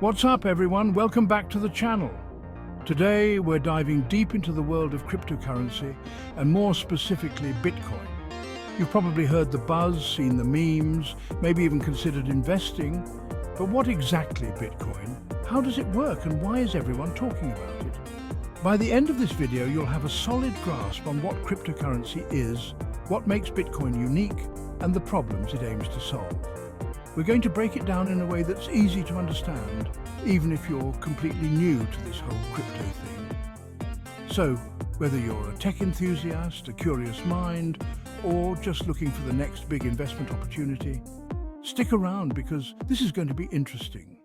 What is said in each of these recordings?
What's up, everyone? Welcome back to the channel. Today we're diving deep into the world of cryptocurrency and more specifically Bitcoin. You've probably heard the buzz, seen the memes, maybe even considered investing. But what exactly Bitcoin? How does it work and why is everyone talking about it? By the end of this video, you'll have a solid grasp on what cryptocurrency is, what makes Bitcoin unique, and the problems it aims to solve. We're going to break it down in a way that's easy to understand, even if you're completely new to this whole crypto thing. So, whether you're a tech enthusiast, a curious mind, or just looking for the next big investment opportunity, stick around because this is going to be interesting.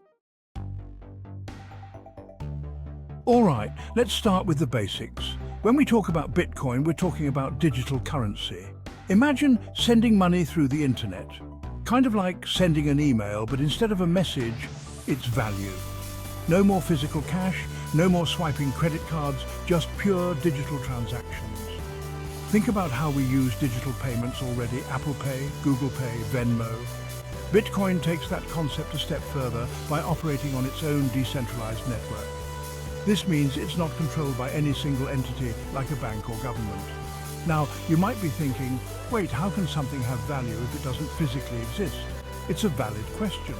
All right, let's start with the basics. When we talk about Bitcoin, we're talking about digital currency. Imagine sending money through the internet. Kind of like sending an email, but instead of a message, it's value. No more physical cash, no more swiping credit cards, just pure digital transactions. Think about how we use digital payments already: Apple Pay, Google Pay, Venmo. Bitcoin takes that concept a step further by operating on its own decentralized network. This means it's not controlled by any single entity like a bank or government. Now, you might be thinking, wait, how can something have value if it doesn't physically exist? It's a valid question.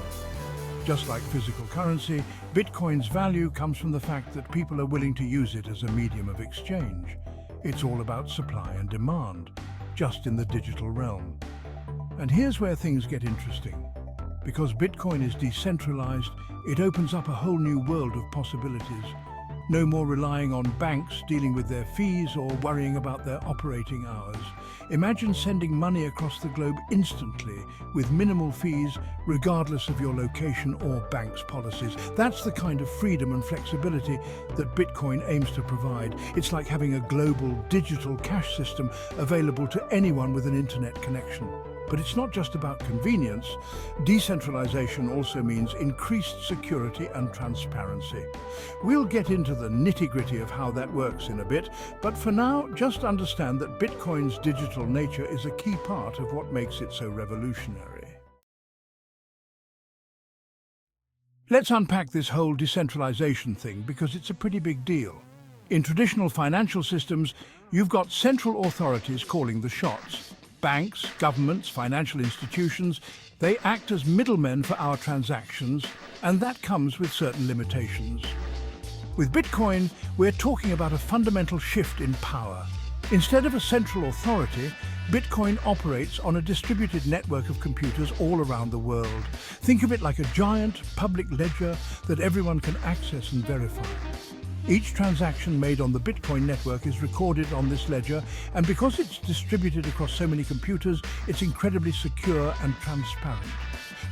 Just like physical currency, Bitcoin's value comes from the fact that people are willing to use it as a medium of exchange. It's all about supply and demand, just in the digital realm. And here's where things get interesting. Because Bitcoin is decentralized, it opens up a whole new world of possibilities. No more relying on banks dealing with their fees or worrying about their operating hours. Imagine sending money across the globe instantly with minimal fees, regardless of your location or bank's policies. That's the kind of freedom and flexibility that Bitcoin aims to provide. It's like having a global digital cash system available to anyone with an internet connection. But it's not just about convenience. Decentralization also means increased security and transparency. We'll get into the nitty-gritty of how that works in a bit, but for now, just understand that Bitcoin's digital nature is a key part of what makes it so revolutionary. Let's unpack this whole decentralization thing because it's a pretty big deal. In traditional financial systems, you've got central authorities calling the shots. Banks, governments, financial institutions, they act as middlemen for our transactions, and that comes with certain limitations. With Bitcoin, we're talking about a fundamental shift in power. Instead of a central authority, Bitcoin operates on a distributed network of computers all around the world. Think of it like a giant public ledger that everyone can access and verify. Each transaction made on the Bitcoin network is recorded on this ledger, and because it's distributed across so many computers, it's incredibly secure and transparent.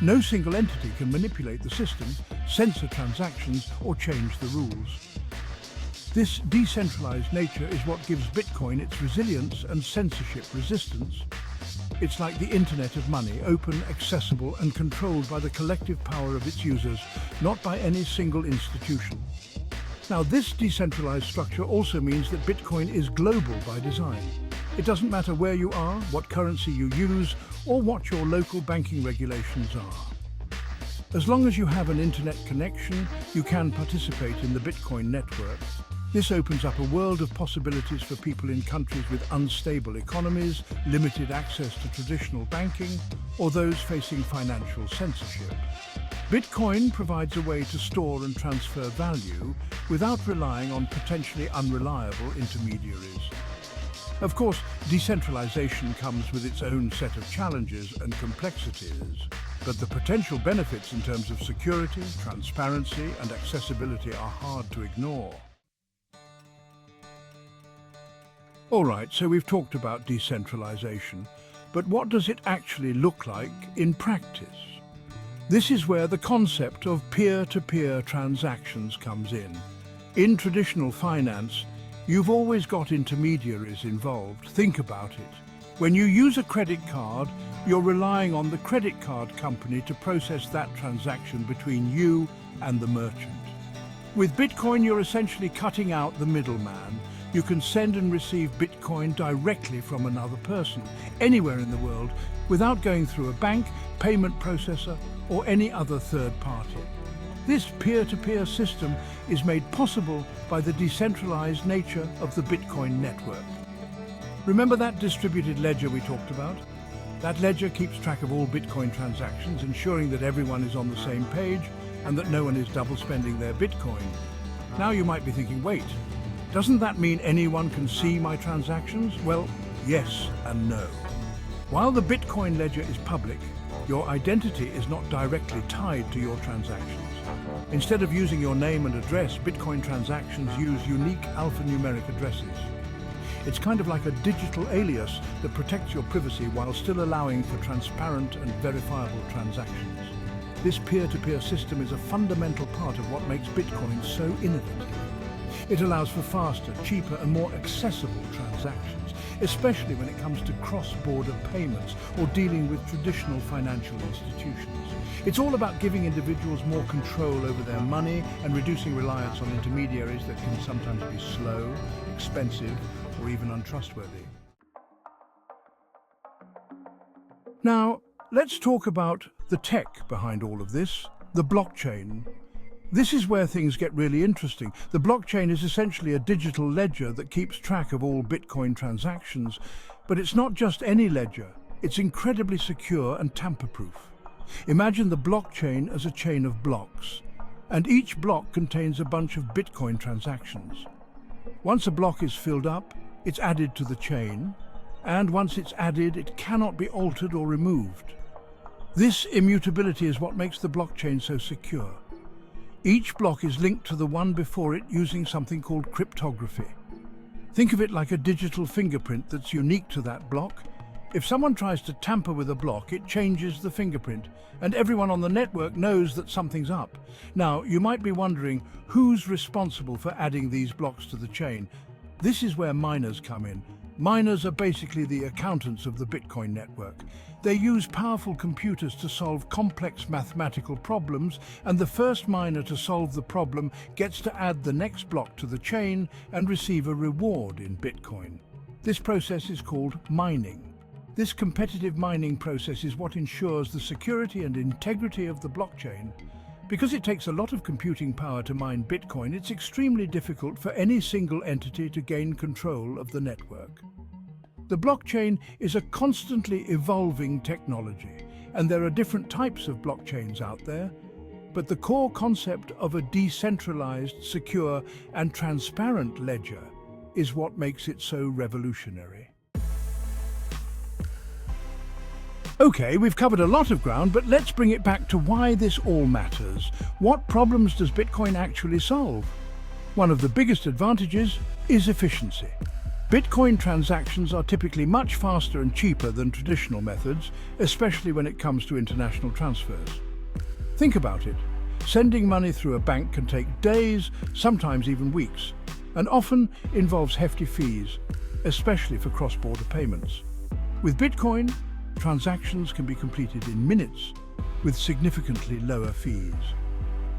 No single entity can manipulate the system, censor transactions, or change the rules. This decentralized nature is what gives Bitcoin its resilience and censorship resistance. It's like the internet of money, open, accessible, and controlled by the collective power of its users, not by any single institution. Now, this decentralized structure also means that Bitcoin is global by design. It doesn't matter where you are, what currency you use, or what your local banking regulations are. As long as you have an internet connection, you can participate in the Bitcoin network. This opens up a world of possibilities for people in countries with unstable economies, limited access to traditional banking, or those facing financial censorship. Bitcoin provides a way to store and transfer value without relying on potentially unreliable intermediaries. Of course, decentralization comes with its own set of challenges and complexities, but the potential benefits in terms of security, transparency, and accessibility are hard to ignore. All right, so we've talked about decentralization, but what does it actually look like in practice? This is where the concept of peer-to-peer transactions comes in. In traditional finance, you've always got intermediaries involved. Think about it. When you use a credit card, you're relying on the credit card company to process that transaction between you and the merchant. With Bitcoin, you're essentially cutting out the middleman. You can send and receive Bitcoin directly from another person, anywhere in the world, without going through a bank, payment processor, or any other third party. This peer-to-peer system is made possible by the decentralized nature of the Bitcoin network. Remember that distributed ledger we talked about? That ledger keeps track of all Bitcoin transactions, ensuring that everyone is on the same page and that no one is double spending their Bitcoin. Now you might be thinking, wait, doesn't that mean anyone can see my transactions? Well, yes and no. While the Bitcoin ledger is public, your identity is not directly tied to your transactions. Instead of using your name and address, Bitcoin transactions use unique alphanumeric addresses. It's kind of like a digital alias that protects your privacy while still allowing for transparent and verifiable transactions. This peer-to-peer system is a fundamental part of what makes Bitcoin so innovative. It allows for faster, cheaper and more accessible transactions, especially when it comes to cross-border payments or dealing with traditional financial institutions. It's all about giving individuals more control over their money and reducing reliance on intermediaries that can sometimes be slow, expensive, or even untrustworthy. Now, let's talk about the tech behind all of this, the blockchain. This is where things get really interesting. The blockchain is essentially a digital ledger that keeps track of all Bitcoin transactions, but it's not just any ledger. It's incredibly secure and tamper-proof. Imagine the blockchain as a chain of blocks, and each block contains a bunch of Bitcoin transactions. Once a block is filled up, it's added to the chain, and once it's added, it cannot be altered or removed. This immutability is what makes the blockchain so secure. Each block is linked to the one before it using something called cryptography. Think of it like a digital fingerprint that's unique to that block. If someone tries to tamper with a block, it changes the fingerprint, and everyone on the network knows that something's up. Now, you might be wondering, who's responsible for adding these blocks to the chain? This is where miners come in. Miners are basically the accountants of the Bitcoin network. They use powerful computers to solve complex mathematical problems, and the first miner to solve the problem gets to add the next block to the chain and receive a reward in Bitcoin. This process is called mining. This competitive mining process is what ensures the security and integrity of the blockchain. Because it takes a lot of computing power to mine Bitcoin, it's extremely difficult for any single entity to gain control of the network. The blockchain is a constantly evolving technology, and there are different types of blockchains out there, but the core concept of a decentralized, secure, and transparent ledger is what makes it so revolutionary. Okay, we've covered a lot of ground, but let's bring it back to why this all matters. What problems does Bitcoin actually solve? One of the biggest advantages is efficiency. Bitcoin transactions are typically much faster and cheaper than traditional methods, especially when it comes to international transfers. Think about it. Sending money through a bank can take days, sometimes even weeks, and often involves hefty fees, especially for cross-border payments. With Bitcoin, transactions can be completed in minutes with significantly lower fees.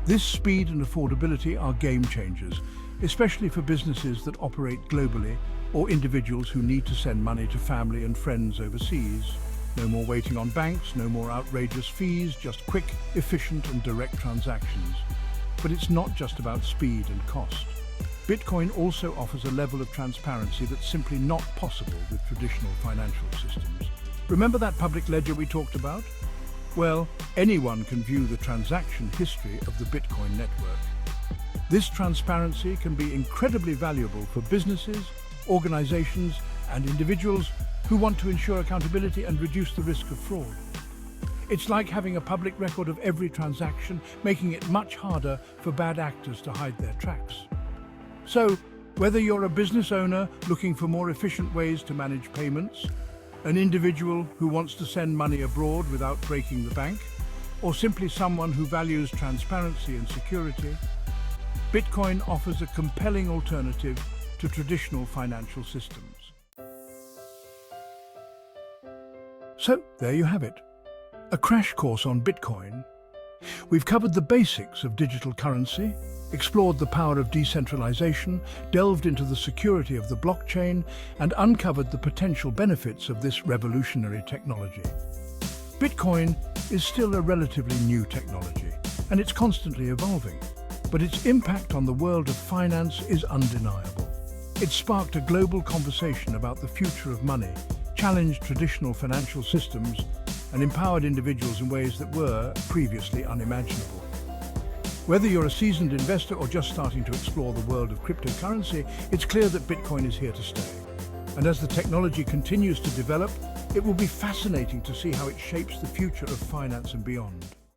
This speed and affordability are game changers, especially for businesses that operate globally or individuals who need to send money to family and friends overseas. No more waiting on banks, no more outrageous fees, just quick, efficient and direct transactions. But it's not just about speed and cost. Bitcoin also offers a level of transparency that's simply not possible with traditional financial systems. Remember that public ledger we talked about? Well, anyone can view the transaction history of the Bitcoin network. This transparency can be incredibly valuable for businesses, organizations, and individuals who want to ensure accountability and reduce the risk of fraud. It's like having a public record of every transaction, making it much harder for bad actors to hide their tracks. So, whether you're a business owner looking for more efficient ways to manage payments, an individual who wants to send money abroad without breaking the bank, or simply someone who values transparency and security, Bitcoin offers a compelling alternative to traditional financial systems. So, there you have it. A crash course on Bitcoin. We've covered the basics of digital currency, explored the power of decentralization, delved into the security of the blockchain, and uncovered the potential benefits of this revolutionary technology. Bitcoin is still a relatively new technology, and it's constantly evolving. But its impact on the world of finance is undeniable. It sparked a global conversation about the future of money, challenged traditional financial systems, and empowered individuals in ways that were previously unimaginable. Whether you're a seasoned investor or just starting to explore the world of cryptocurrency, it's clear that Bitcoin is here to stay. And as the technology continues to develop, it will be fascinating to see how it shapes the future of finance and beyond.